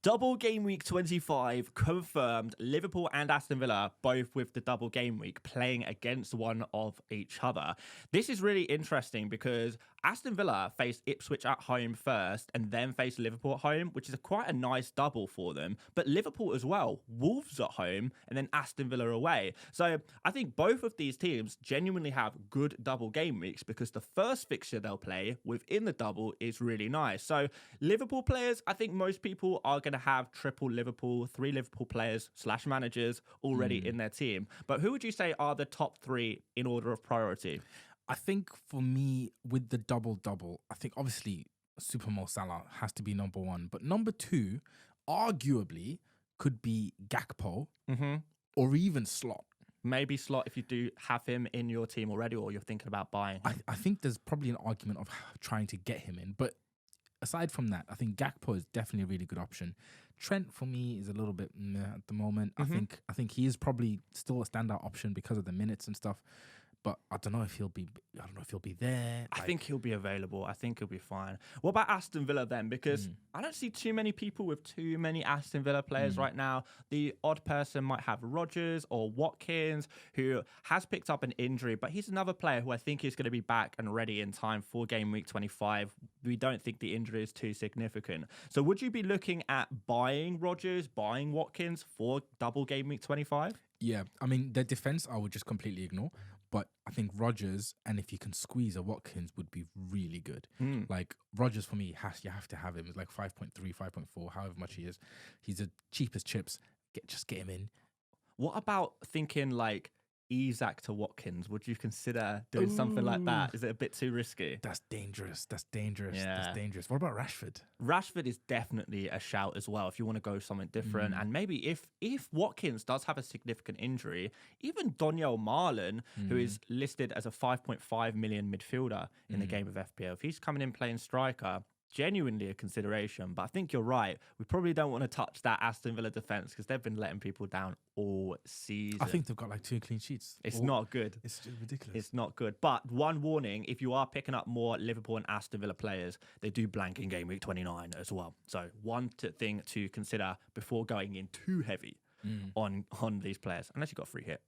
Double game week 25 confirmed. Liverpool and Aston Villa both with the double game week playing against one of each other. This is really interesting because Aston Villa faced Ipswich at home first and then faced Liverpool at home, which is quite a nice double for them. But Liverpool as well, Wolves at home and then Aston Villa away. So I think both of these teams genuinely have good double game weeks because the first fixture they'll play within the double is really nice. So Liverpool players, I think most people are going to have triple Liverpool, 3 Liverpool players / managers already in their team. But who would you say are the top 3 in order of priority? I think for me, with the double-double, I think obviously Super Mo Salah has to be number 1. But number 2, arguably, could be Gakpo or even Slot. Maybe Slot if you do have him in your team already or you're thinking about buying him. I think there's probably an argument of trying to get him in. But aside from that, I think Gakpo is definitely a really good option. Trent, for me, is a little bit meh at the moment. I think he is probably still a standout option because of the minutes and stuff. But I don't know if he'll be there. I think he'll be available. I think he'll be fine. What about Aston Villa then? Because I don't see too many people with too many Aston Villa players right now. The odd person might have Rodgers or Watkins, who has picked up an injury, but he's another player who I think is going to be back and ready in time for game week 25. We don't think the injury is too significant. So would you be looking at buying Rodgers, buying Watkins for double game week 25? Yeah, I mean, their defense I would just completely ignore. But I think Rodgers, and if you can squeeze a Watkins, would be really good. Like, Rodgers, for me, you have to have him. It's like 5.3, 5.4, however much he is. He's the cheapest chips. Just get him in. What about thinking like Isak to Watkins? Would you consider doing something like that? Is it a bit too risky? That's dangerous. Yeah. That's dangerous. What about Rashford? Rashford is definitely a shout as well if you want to go something different. And maybe if Watkins does have a significant injury, even Daniel Marlon, who is listed as a 5.5 million midfielder in the game of FPL, if he's coming in playing striker, genuinely a consideration. But I think you're right. We probably don't want to touch that Aston Villa defense because they've been letting people down all season. I think they've got like 2 clean sheets. It's not good. It's ridiculous. It's not good. But one warning, if you are picking up more Liverpool and Aston Villa players, they do blank in game week 29 as well. So one thing to consider before going in too heavy on these players, unless you've got a free hit.